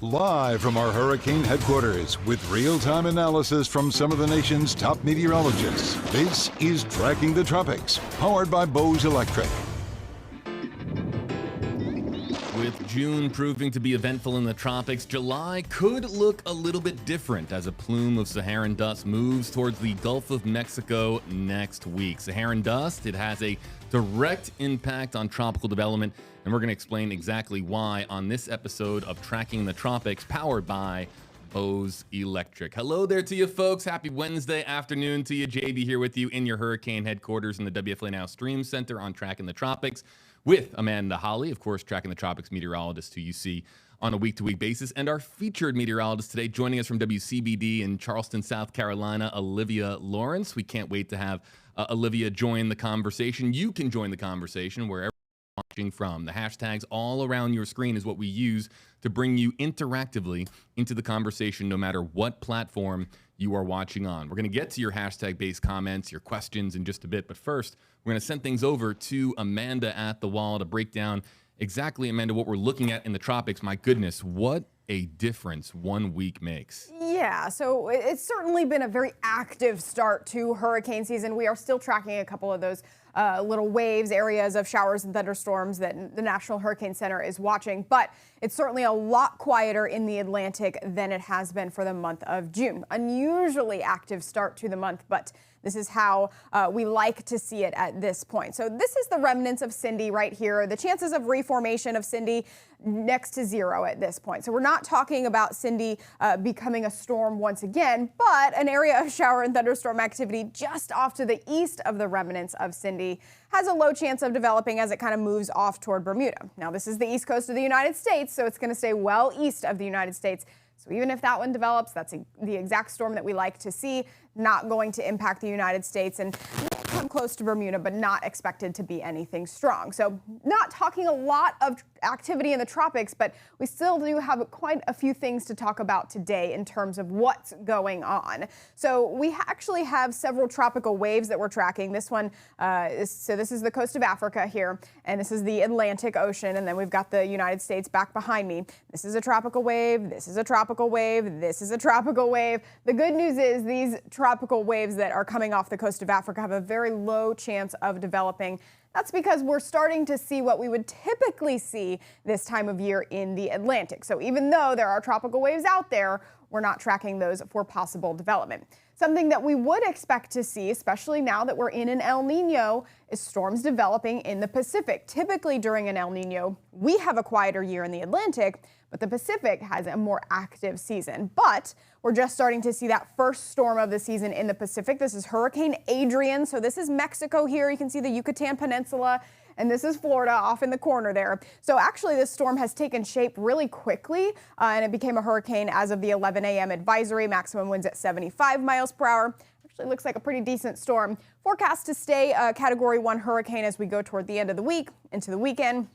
Live from our hurricane headquarters with real-time analysis from some of the nation's top meteorologists, this is Tracking the Tropics, powered by Bose Electric. With June proving to be eventful in the tropics, July could look a little bit different as a plume of Saharan dust moves towards the Gulf of Mexico next week. Saharan dust, it has a direct impact on tropical development, and we're going to explain exactly why on this episode of Tracking the Tropics, powered by Bose Electric. Hello there to you folks. Happy Wednesday afternoon to you. JB here with you in your hurricane headquarters in the WFLA Now Stream Center on Tracking the Tropics with Amanda Holly, of course, Tracking the Tropics meteorologist who you see on a week-to-week basis, and our featured meteorologist today joining us from WCBD in Charleston, South Carolina, Olivia Lawrence. We can't wait to have Olivia join the conversation. You can join the conversation wherever you're watching from. The hashtags all around your screen is what we use to bring you interactively into the conversation no matter what platform you are watching on. We're going to get to your hashtag-based comments, your questions in just a bit, but first, we're going to send things over to Amanda at the wall to break down exactly, Amanda, what we're looking at in the tropics. My goodness, what a difference 1 week makes. Yeah, so it's certainly been a very active start to hurricane season. We are still tracking a couple of those little waves, areas of showers and thunderstorms that the National Hurricane Center is watching, but it's certainly a lot quieter in the Atlantic than it has been for the month of June. Unusually active start to the month, but this is how we like to see it at this point. So this is the remnants of Cindy right here. The chances of reformation of Cindy next to zero at this point. So we're not talking about Cindy becoming a storm once again, but an area of shower and thunderstorm activity just off to the east of the remnants of Cindy has a low chance of developing as it kind of moves off toward Bermuda. Now, this is the east coast of the United States, so it's going to stay well east of the United States. So even if that one develops, that's the exact storm that we like to see, not going to impact the United States and come close to Bermuda, but not expected to be anything strong. So not talking a lot of activity in the tropics, but we still do have quite a few things to talk about today in terms of what's going on. So we actually have several tropical waves that we're tracking. This one, this is the coast of Africa here, and this is the Atlantic Ocean, and then we've got the United States back behind me. This is a tropical wave, this is a tropical wave, this is a tropical wave. The good news is these tropical waves that are coming off the coast of Africa have a very low chance of developing. That's because we're starting to see what we would typically see this time of year in the Atlantic. So even though there are tropical waves out there, we're not tracking those for possible development. Something that we would expect to see, especially now that we're in an El Nino, is storms developing in the Pacific. Typically during an El Nino, we have a quieter year in the Atlantic, but the Pacific has a more active season. But we're just starting to see that first storm of the season in the Pacific. This is Hurricane Adrian. So this is Mexico here. You can see the Yucatan Peninsula, and this is Florida off in the corner there. So actually this storm has taken shape really quickly, and it became a hurricane as of the 11 a.m. advisory. Maximum winds at 75 miles per hour. Actually looks like a pretty decent storm. Forecast to stay a Category 1 hurricane as we go toward the end of the week, into the weekend,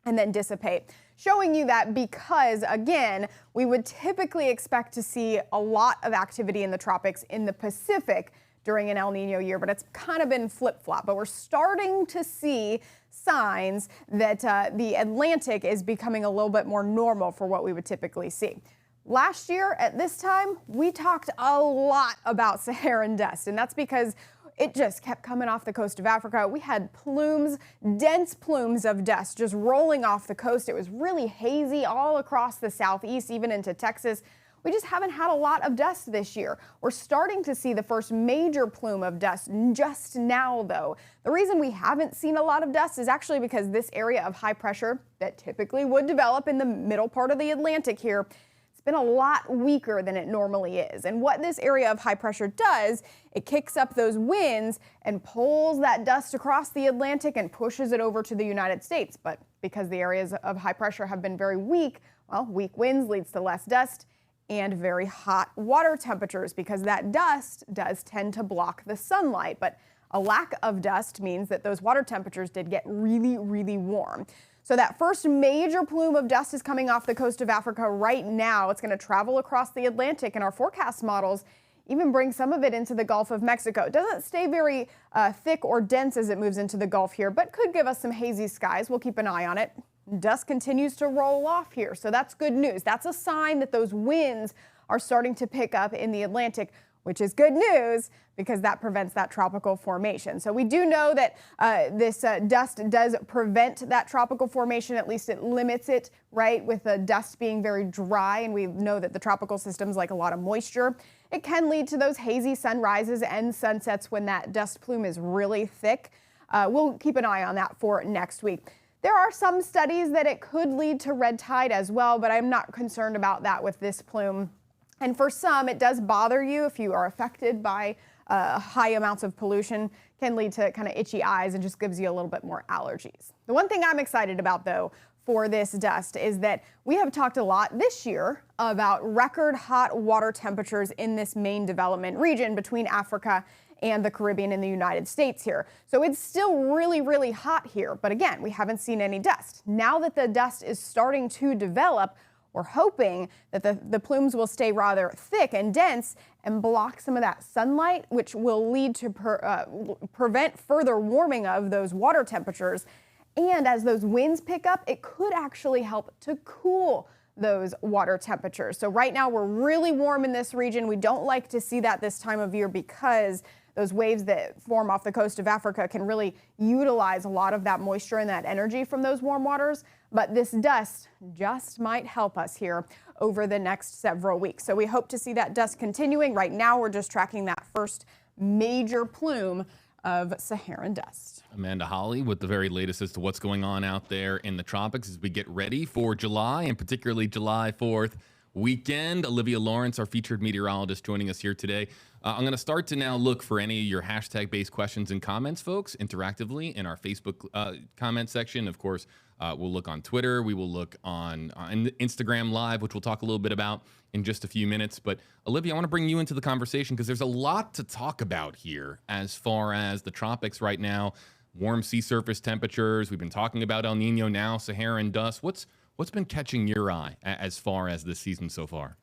and then dissipate. Showing you that because, again, we would typically expect to see a lot of activity in the tropics in the Pacific during an El Nino year, but it's kind of been flip-flop. But we're starting to see signs that the Atlantic is becoming a little bit more normal for what we would typically see. Last year at this time, we talked a lot about Saharan dust, and that's because it just kept coming off the coast of Africa. We had plumes, dense plumes of dust just rolling off the coast. It was really hazy all across the southeast, even into Texas. We just haven't had a lot of dust this year. We're starting to see the first major plume of dust just now, though. The reason we haven't seen a lot of dust is actually because this area of high pressure that typically would develop in the middle part of the Atlantic here, been a lot weaker than it normally is. And what this area of high pressure does, it kicks up those winds and pulls that dust across the Atlantic and pushes it over to the United States. But because the areas of high pressure have been very weak, well, weak winds leads to less dust and very hot water temperatures because that dust does tend to block the sunlight. But a lack of dust means that those water temperatures did get really, really warm. So that first major plume of dust is coming off the coast of Africa right now. It's going to travel across the Atlantic, and our forecast models even bring some of it into the Gulf of Mexico. It doesn't stay very thick or dense as it moves into the Gulf here, but could give us some hazy skies. We'll keep an eye on it. dust continues to roll off here. So that's good news. That's a sign that those winds are starting to pick up in the Atlantic, which is good news because that prevents that tropical formation. So we do know that this dust does prevent that tropical formation. At least it limits it, right, with the dust being very dry. And we know that the tropical systems like a lot of moisture. It can lead to those hazy sunrises and sunsets when that dust plume is really thick. We'll keep an eye on that for next week. There are some studies that it could lead to red tide as well, but I'm not concerned about that with this plume. And for some, it does bother you if you are affected by high amounts of pollution, can lead to kind of itchy eyes and just gives you a little bit more allergies. The one thing I'm excited about, though, for this dust is that we have talked a lot this year about record hot water temperatures in this main development region between Africa and the Caribbean and the United States here. So it's still really, really hot here. But again, we haven't seen any dust. Now that the dust is starting to develop, we're hoping that the plumes will stay rather thick and dense and block some of that sunlight, which will lead to prevent further warming of those water temperatures. And as those winds pick up, it could actually help to cool those water temperatures. So right now we're really warm in this region. We don't like to see that this time of year because those waves that form off the coast of Africa can really utilize a lot of that moisture and that energy from those warm waters. But this dust just might help us here over the next several weeks. So we hope to see that dust continuing. Right now, we're just tracking that first major plume of Saharan dust. Amanda Holly with the very latest as to what's going on out there in the tropics as we get ready for July, and particularly July 4th weekend. Olivia Lawrence, our featured meteorologist, joining us here today. I'm going to start to now look for any of your hashtag-based questions and comments, folks, interactively in our Facebook comment section. Of course, we'll look on Twitter. We will look on Instagram Live, which we'll talk a little bit about in just a few minutes. But Olivia, I want to bring you into the conversation because there's a lot to talk about here as far as the tropics right now, warm sea surface temperatures. We've been talking about El Nino now, Saharan dust. What's been catching your eye as far as this season so far?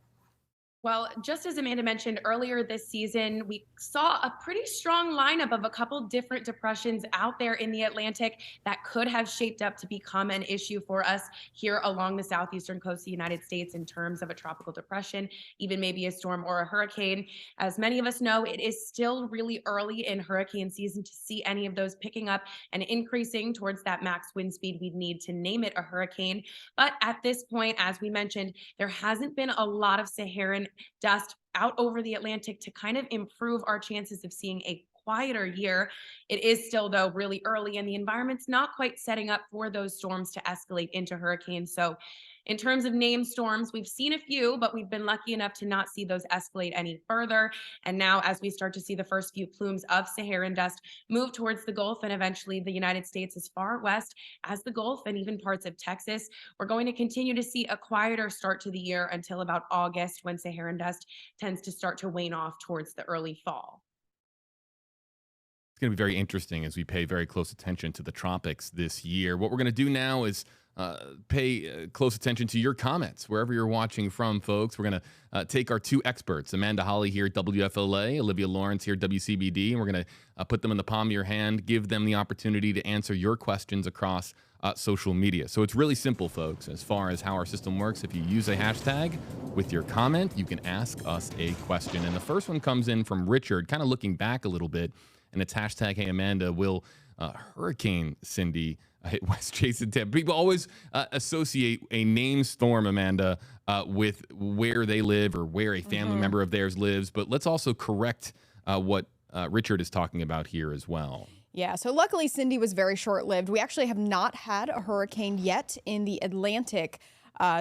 Well, just as Amanda mentioned earlier this season, we saw a pretty strong lineup of a couple different depressions out there in the Atlantic that could have shaped up to become an issue for us here along the southeastern coast of the United States in terms of a tropical depression, even maybe a storm or a hurricane. As many of us know, it is still really early in hurricane season to see any of those picking up and increasing towards that max wind speed we'd need to name it a hurricane. But at this point, as we mentioned, there hasn't been a lot of Saharan dust out over the Atlantic to kind of improve our chances of seeing a quieter year. It is still, though, really early, and the environment's not quite setting up for those storms to escalate into hurricanes. So in terms of named storms, we've seen a few, but we've been lucky enough to not see those escalate any further. And now, as we start to see the first few plumes of Saharan dust move towards the Gulf and eventually the United States as far west as the Gulf and even parts of Texas, we're going to continue to see a quieter start to the year until about August, when Saharan dust tends to start to wane off towards the early fall. It's going to be very interesting as we pay very close attention to the tropics this year. What we're going to do now is pay close attention to your comments wherever you're watching from, folks. We're going to take our two experts, Amanda Holly here at WFLA, Olivia Lawrence here at WCBD, and we're going to put them in the palm of your hand, give them the opportunity to answer your questions across social media. So it's really simple, folks, as far as how our system works. If you use a hashtag with your comment, you can ask us a question. And the first one comes in from Richard, kind of looking back a little bit, and it's hashtag, hey, Amanda, will Hurricane Cindy hit West Jason Tampa? People always associate a named storm, Amanda, with where they live or where a family member of theirs lives. But let's also correct what Richard is talking about here as well. Yeah, so luckily Cindy was very short-lived. We actually have not had a hurricane yet in the Atlantic.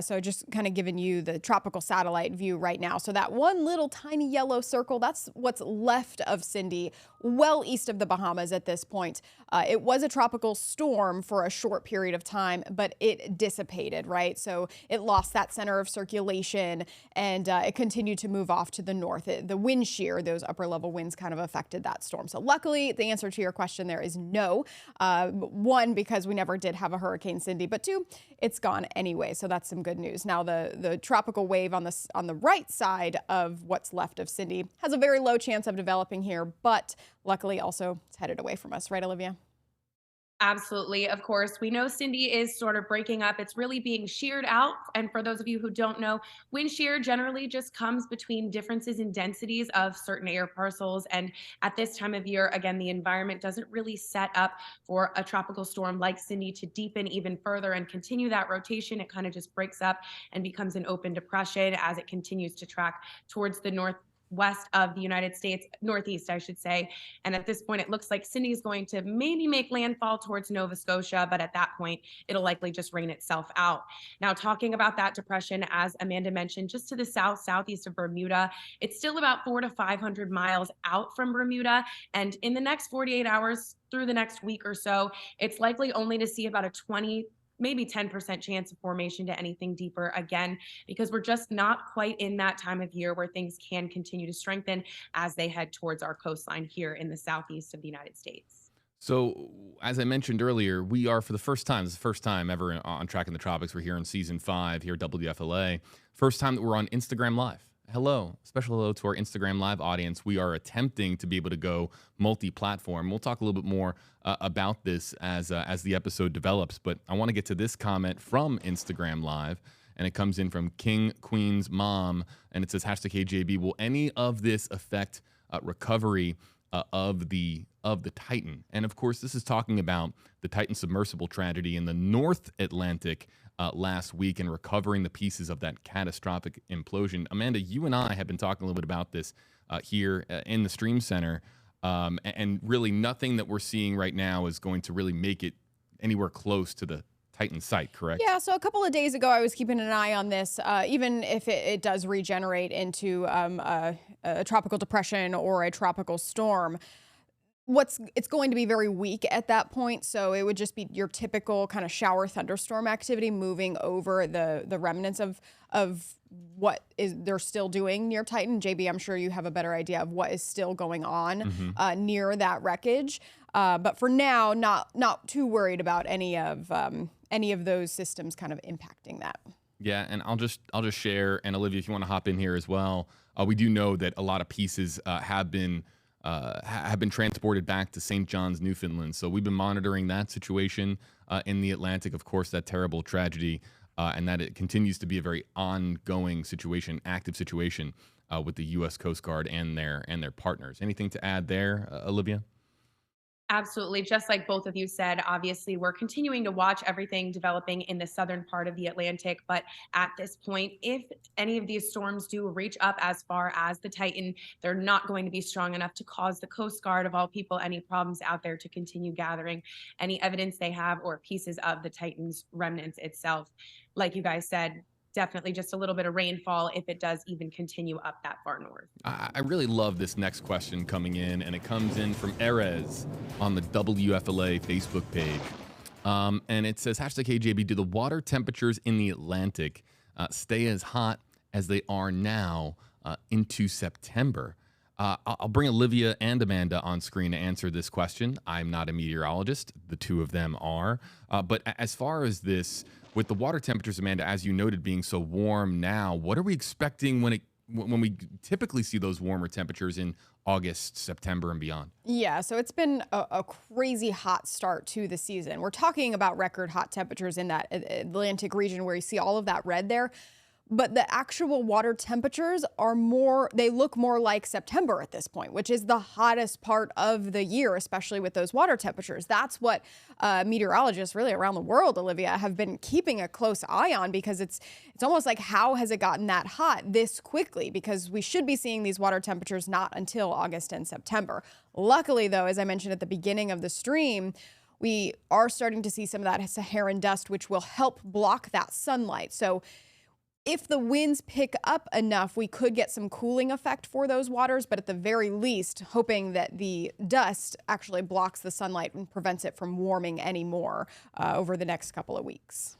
So just kind of giving you the tropical satellite view right now. So that one little tiny yellow circle, that's what's left of Cindy, well east of the Bahamas at this point. It was a tropical storm for a short period of time, but it dissipated, right? So it lost that center of circulation and it continued to move off to the north. The wind shear, those upper level winds kind of affected that storm. So luckily, the answer to your question there is no. One, because we never did have a Hurricane Cindy, but two, it's gone anyway. So that's some good news. Now, the tropical wave on the right side of what's left of Cindy has a very low chance of developing here, but luckily also it's headed away from us, right, Olivia? Absolutely. Of course, we know Cindy is sort of breaking up. It's really being sheared out. And for those of you who don't know, wind shear generally just comes between differences in densities of certain air parcels. And at this time of year, again, the environment doesn't really set up for a tropical storm like Cindy to deepen even further and continue that rotation. It kind of just breaks up and becomes an open depression as it continues to track towards the northwest of the United States, northeast, I should say. And at this point, it looks like Cindy is going to maybe make landfall towards Nova Scotia, but at that point, it'll likely just rain itself out. Now, talking about that depression, as Amanda mentioned, just to the southeast of Bermuda, it's still about 400 to 500 miles out from Bermuda. And in the next 48 hours through the next week or so, it's likely only to see about a 20 maybe 10% chance of formation to anything deeper again, because we're just not quite in that time of year where things can continue to strengthen as they head towards our coastline here in the southeast of the United States. So, as I mentioned earlier, we are for the first time, it's the first time ever on Tracking the Tropics. We're here in season 5 here at WFLA. First time that we're on Instagram Live. Hello, special hello to our Instagram Live audience. We are attempting to be able to go multi-platform. We'll talk a little bit more about this as the episode develops, but I want to get to this comment from Instagram Live, and it comes in from King Queen's Mom, and it says, #KJB, will any of this affect recovery of the Titan? And of course, this is talking about the Titan submersible tragedy in the North Atlantic last week and recovering the pieces of that catastrophic implosion. Amanda, you and I have been talking a little bit about this here in the Stream Center, and really nothing that we're seeing right now is going to really make it anywhere close to the Titan site, correct? Yeah, so a couple of days ago, I was keeping an eye on this. Even if it does regenerate into a tropical depression or a tropical storm, it's going to be very weak at that point. So it would just be your typical kind of shower thunderstorm activity moving over the remnants of what is they're still doing near Titan. JB, I'm sure you have a better idea of what is still going on near that wreckage. But for now, not too worried about any of those systems kind of impacting that. Yeah, and I'll just share, and Olivia, if you want to hop in here as well, we do know that a lot of pieces have been transported back to St. John's, Newfoundland. So we've been monitoring that situation in the Atlantic, of course, that terrible tragedy, and that it continues to be a very ongoing situation, active situation with the U.S. Coast Guard and their partners. Anything to add there, Olivia? Absolutely. Just like both of you said, obviously, we're continuing to watch everything developing in the southern part of the Atlantic. But at this point, if any of these storms do reach up as far as the Titan, they're not going to be strong enough to cause the Coast Guard, of all people, any problems out there to continue gathering any evidence they have or pieces of the Titan's remnants itself. Like you guys said, definitely just a little bit of rainfall if it does even continue up that far north. I really love this next question coming in, and it comes in from Erez on the WFLA Facebook page. And it says, #KJB, do the water temperatures in the Atlantic stay as hot as they are now into September? I'll bring Olivia and Amanda on screen to answer this question. I'm not a meteorologist. The two of them are. But as far as this, with the water temperatures, Amanda, as you noted, being so warm now, what are we expecting when we typically see those warmer temperatures in August, September, and beyond? Yeah, so it's been a crazy hot start to the season. We're talking about record hot temperatures in that Atlantic region where you see all of that red there. But the actual water temperatures they look more like September at this point, which is the hottest part of the year, especially with those water temperatures. That's what meteorologists really around the world, Olivia, have been keeping a close eye on, because it's almost like, how has it gotten that hot this quickly? Because we should be seeing these water temperatures not until August and September. Luckily, though, as I mentioned at the beginning of the stream, we are starting to see some of that Saharan dust, which will help block that sunlight. So if the winds pick up enough, we could get some cooling effect for those waters, but at the very least, hoping that the dust actually blocks the sunlight and prevents it from warming anymore over the next couple of weeks.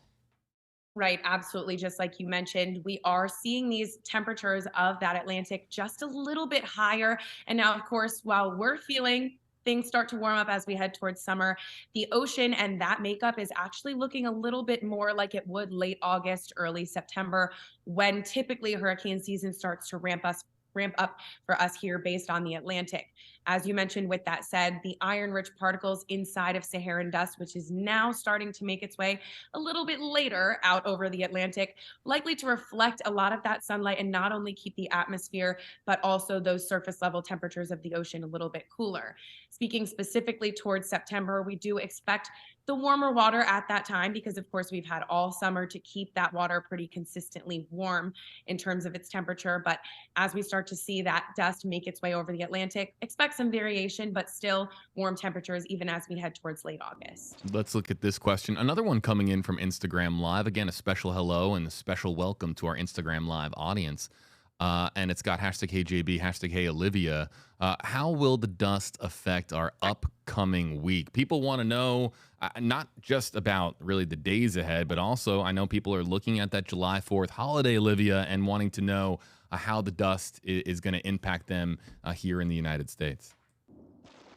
Right, absolutely. Just like you mentioned, we are seeing these temperatures of that Atlantic just a little bit higher. And now, of course, while we're feeling things start to warm up as we head towards summer, the ocean and that makeup is actually looking a little bit more like it would late August, early September, when typically hurricane season starts to ramp ramp up for us here based on the Atlantic. As you mentioned, with that said, the iron-rich particles inside of Saharan dust, which is now starting to make its way a little bit later out over the Atlantic, likely to reflect a lot of that sunlight and not only keep the atmosphere, but also those surface level temperatures of the ocean a little bit cooler. Speaking specifically towards September, we do expect the warmer water at that time because, of course, we've had all summer to keep that water pretty consistently warm in terms of its temperature. But as we start to see that dust make its way over the Atlantic, expect some variation, but still warm temperatures even as we head towards late August. Let's look at this question. Another one coming in from Instagram Live. Again, a special hello and a special welcome to our Instagram Live audience. And it's got hashtag HeyJB, hashtag HeyOlivia. How will the dust affect our upcoming week? People want to know not just about really the days ahead, but also I know people are looking at that July 4th holiday, Olivia, and wanting to know how the dust is going to impact them here in the United States.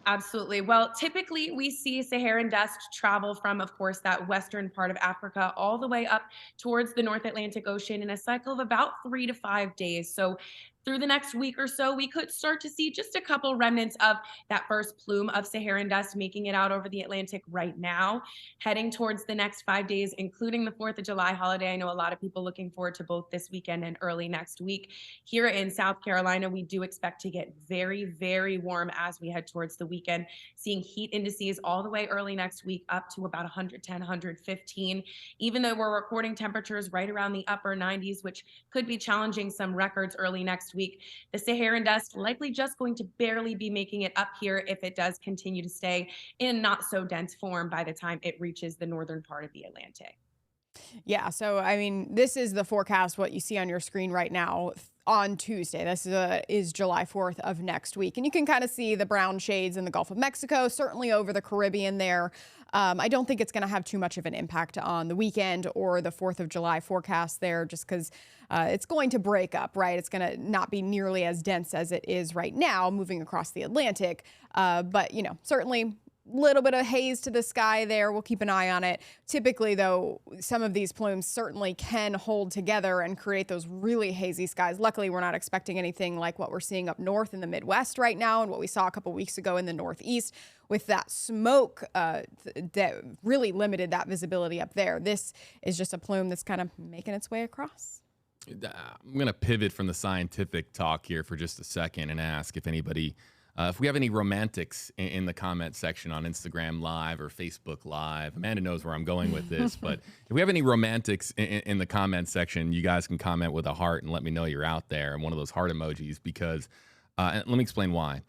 Absolutely. Well, typically we see Saharan dust travel from, of course, that western part of Africa all the way up towards the North Atlantic Ocean in a cycle of about 3 to 5 days. So through the next week or so, we could start to see just a couple remnants of that first plume of Saharan dust making it out over the Atlantic right now, heading towards the next 5 days, including the 4th of July holiday. I know a lot of people looking forward to both this weekend and early next week. Here in South Carolina, we do expect to get very, very warm as we head towards the weekend, seeing heat indices all the way early next week up to about 110, 115, even though we're recording temperatures right around the upper 90s, which could be challenging some records early next week. The Saharan dust likely just going to barely be making it up here if it does continue to stay in not so dense form by the time it reaches the northern part of the Atlantic. Yeah, so I mean, this is the forecast, what you see on your screen right now on Tuesday. This is July 4th of next week. And you can kind of see the brown shades in the Gulf of Mexico, certainly over the Caribbean there. I don't think it's going to have too much of an impact on the weekend or the 4th of July forecast there, just because it's going to break up, right? It's going to not be nearly as dense as it is right now moving across the Atlantic. But, you know, certainly little bit of haze to the sky there. We'll keep an eye on it. Typically, though, some of these plumes certainly can hold together and create those really hazy skies. Luckily, we're not expecting anything like what we're seeing up north in the Midwest right now and what we saw a couple weeks ago in the Northeast with that smoke that really limited that visibility up there. This is just a plume that's kind of making its way across. I'm going to pivot from the scientific talk here for just a second and ask if anybody if we have any romantics in the comment section on Instagram Live or Facebook Live. Amanda knows where I'm going with this, but if we have any romantics in the comment section, you guys can comment with a heart and let me know you're out there and one of those heart emojis because, and let me explain why.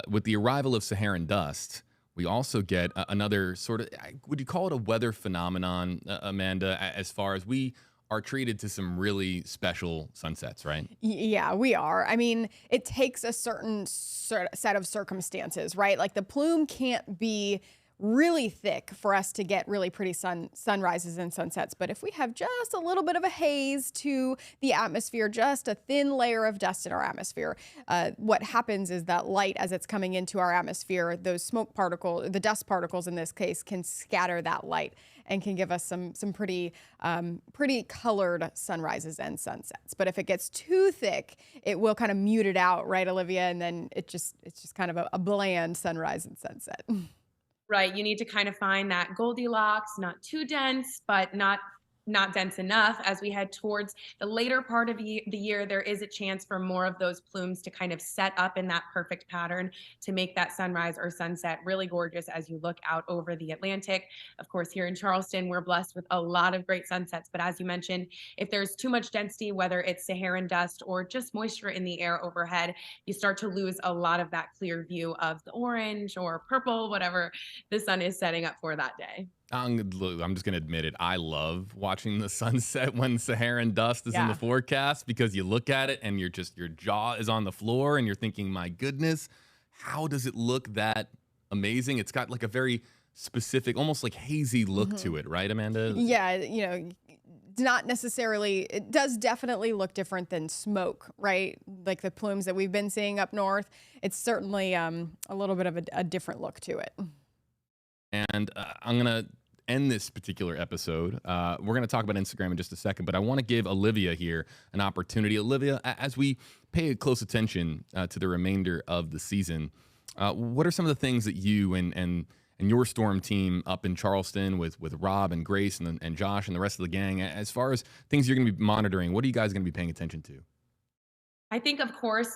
With the arrival of Saharan dust, we also get another sort of, would you call it a weather phenomenon, Amanda, as far as we are treated to some really special sunsets, right? Yeah, we are. I mean, it takes a certain set of circumstances, right? Like the plume can't be really thick for us to get really pretty sunrises and sunsets. But if we have just a little bit of a haze to the atmosphere, just a thin layer of dust in our atmosphere, what happens is that light, as it's coming into our atmosphere, those smoke particles, the dust particles in this case, can scatter that light and can give us some pretty colored sunrises and sunsets. But if it gets too thick, it will kind of mute it out, right, Olivia? And then it's just kind of a bland sunrise and sunset. Right. You need to kind of find that Goldilocks, not too dense, but not dense enough. As we head towards the later part of the year, there is a chance for more of those plumes to kind of set up in that perfect pattern to make that sunrise or sunset really gorgeous as you look out over the Atlantic. Of course, here in Charleston, we're blessed with a lot of great sunsets. But as you mentioned, if there's too much density, whether it's Saharan dust or just moisture in the air overhead, you start to lose a lot of that clear view of the orange or purple, whatever the sun is setting up for that day. I'm just going to admit it. I love watching the sunset when Saharan dust is in the forecast because you look at it and your jaw is on the floor and you're thinking, my goodness, how does it look that amazing? It's got like a very specific, almost like hazy look to it, right, Amanda? Yeah, you know, not necessarily, it does definitely look different than smoke, right? Like the plumes that we've been seeing up north. It's certainly a little bit of a different look to it. And I'm going to end this particular episode. We're going to talk about Instagram in just a second, but I want to give Olivia here an opportunity. Olivia, as we pay close attention to the remainder of the season, what are some of the things that you and your storm team up in Charleston with Rob and Grace and Josh and the rest of the gang, as far as things you're going to be monitoring, what are you guys going to be paying attention to? I think, of course,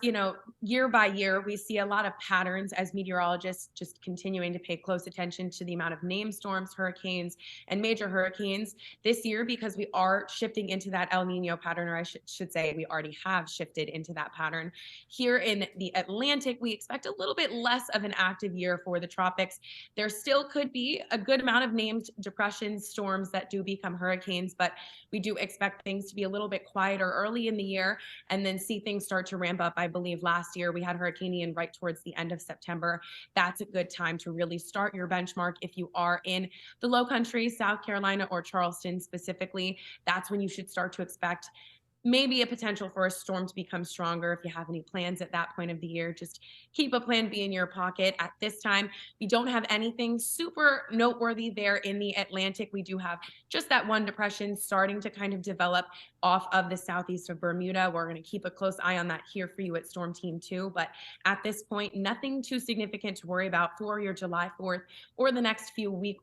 year by year, we see a lot of patterns as meteorologists just continuing to pay close attention to the amount of named storms, hurricanes, and major hurricanes this year, because we are shifting into that El Nino pattern, or I should say we already have shifted into that pattern. Here in the Atlantic, we expect a little bit less of an active year for the tropics. There still could be a good amount of named depressions, storms that do become hurricanes, but we do expect things to be a little bit quieter early in the year and then see things start to ramp up. I believe last year we had Hurricane Ian right towards the end of September. That's a good time to really start your benchmark. If you are in the Low Country, South Carolina, or Charleston specifically, that's when you should start to expect maybe a potential for a storm to become stronger. If you have any plans at that point of the year, just keep a plan B in your pocket. At this time, we don't have anything super noteworthy there in the Atlantic. We do have just that one depression starting to kind of develop off of the southeast of Bermuda. We're going to keep a close eye on that here for you at Storm Team 2. But at this point, nothing too significant to worry about for your July 4th or the next few week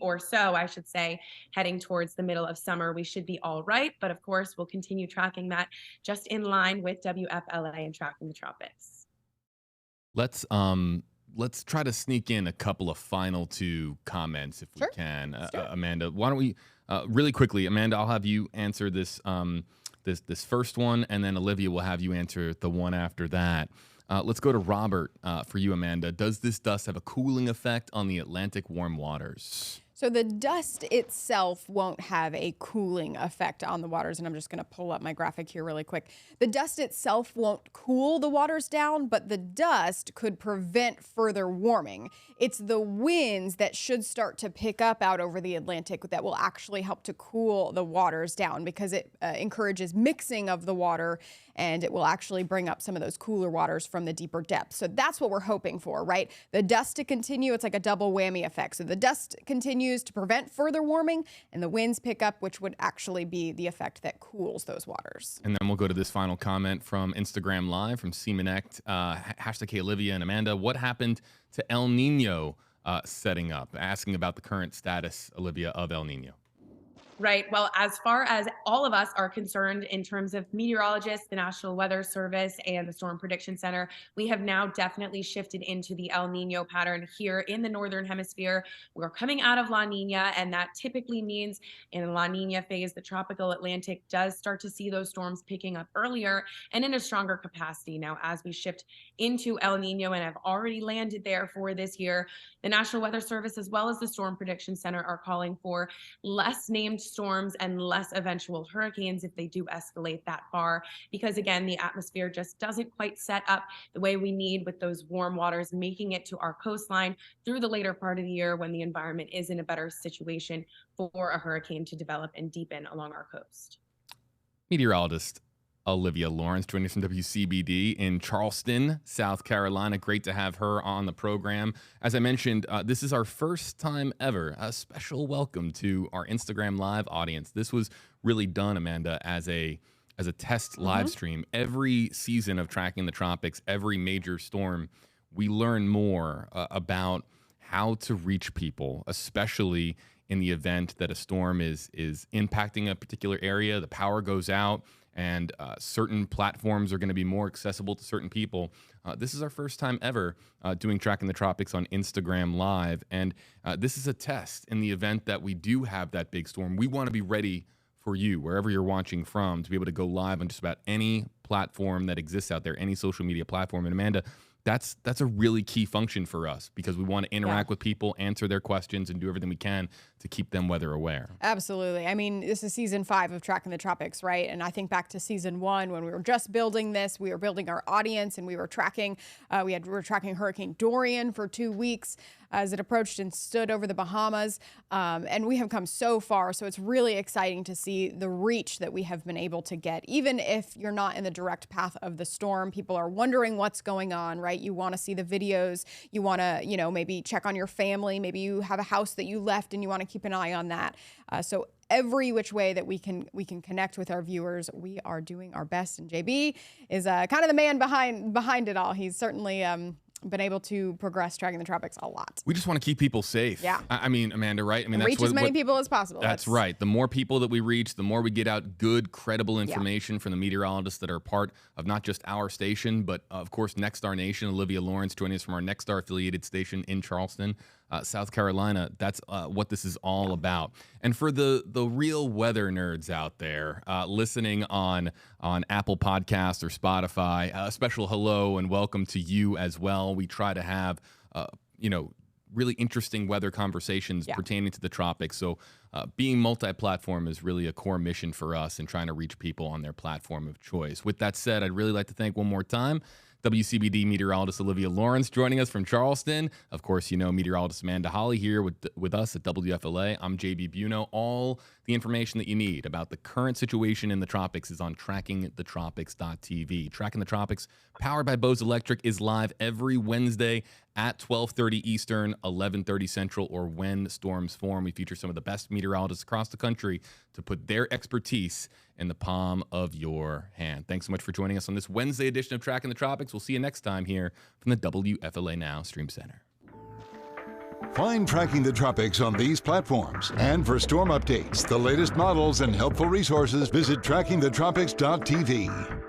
or so, I should say, heading towards the middle of summer. We should be all right. But of course, we'll continue tracking that just in line with WFLA and tracking the tropics. Let's try to sneak in a couple of final two comments if we can. Amanda, why don't we really quickly, Amanda, I'll have you answer this this first one, and then Olivia will have you answer the one after that. Let's go to Robert for you, Amanda. Does this dust have a cooling effect on the Atlantic warm waters? So the dust itself won't have a cooling effect on the waters, and I'm just going to pull up my graphic here really quick. The dust itself won't cool the waters down, but the dust could prevent further warming. It's the winds that should start to pick up out over the Atlantic that will actually help to cool the waters down, because it encourages mixing of the water, and it will actually bring up some of those cooler waters from the deeper depths. So that's what we're hoping for, right? The dust to continue, it's like a double whammy effect. So the dust continues to prevent further warming, and the winds pick up, which would actually be the effect that cools those waters. And then we'll go to this final comment from Instagram Live from Seamanect, hashtag Olivia and Amanda. What happened to El Nino setting up? Asking about the current status, Olivia, of El Nino. Right. Well, as far as all of us are concerned in terms of meteorologists, the National Weather Service, and the Storm Prediction Center, we have now definitely shifted into the El Nino pattern here in the Northern Hemisphere. We're coming out of La Nina, and that typically means in La Nina phase, the tropical Atlantic does start to see those storms picking up earlier and in a stronger capacity. Now, as we shift into El Nino and have already landed there for this year, the National Weather Service as well as the Storm Prediction Center are calling for less named storms and less eventual hurricanes if they do escalate that far, because again, the atmosphere just doesn't quite set up the way we need with those warm waters making it to our coastline through the later part of the year when the environment is in a better situation for a hurricane to develop and deepen along our coast. Meteorologist Olivia Lawrence joining us from WCBD in Charleston, South Carolina. Great to have her on the program. As I mentioned, this is our first time ever. A special welcome to our Instagram Live audience. This was really done, Amanda, as a test live stream. Every season of Tracking the Tropics, every major storm, we learn more about how to reach people, especially in the event that a storm is impacting a particular area, the power goes out, and certain platforms are going to be more accessible to certain people. This is our first time ever doing Tracking the Tropics on Instagram Live, and this is a test in the event that we do have that big storm. We want to be ready for you, wherever you're watching from, to be able to go live on just about any platform that exists out there, any social media platform. And Amanda, that's a really key function for us, because we want to interact with people, answer their questions, and do everything we can to keep them weather aware. Absolutely. I mean, this is season 5 of Tracking the Tropics, right? And I think back to season 1 when we were just building this, we were building our audience, and we were tracking, we were tracking Hurricane Dorian for 2 weeks as it approached and stood over the Bahamas. And we have come so far. So it's really exciting to see the reach that we have been able to get. Even if you're not in the direct path of the storm, people are wondering what's going on, right? You want to see the videos. You want to, maybe check on your family. Maybe you have a house that you left and you want to keep an eye on that. So every which way that we can connect with our viewers. We are doing our best, and JB is kind of the man behind it all. He's certainly been able to progress Tracking the Tropics a lot. We just want to keep people safe. Yeah. I mean, Amanda, right? I mean, and that's reach as many people as possible. That's right. The more people that we reach, the more we get out good, credible information from the meteorologists that are part of not just our station, but of course, Nexstar Nation. Olivia Lawrence joining us from our Nexstar affiliated station in Charleston, South Carolina. That's what this is all about. And for the real weather nerds out there listening on Apple Podcasts or Spotify, a special hello and welcome to you as well. We try to have, really interesting weather conversations pertaining to the tropics. So being multi-platform is really a core mission for us in trying to reach people on their platform of choice. With that said, I'd really like to thank one more time WCBD meteorologist Olivia Lawrence joining us from Charleston. Of course, meteorologist Amanda Holly here with us at WFLA. I'm JB Buno. All the information that you need about the current situation in the tropics is on trackingthetropics.tv. Tracking the Tropics, powered by Bose Electric, is live every Wednesday at 12:30 Eastern, 11:30 Central, or when storms form. We feature some of the best meteorologists across the country to put their expertise in the palm of your hand. Thanks so much for joining us on this Wednesday edition of Tracking the Tropics. We'll see you next time here from the WFLA Now Stream Center. Find Tracking the Tropics on these platforms. And for storm updates, the latest models, and helpful resources, visit trackingthetropics.tv.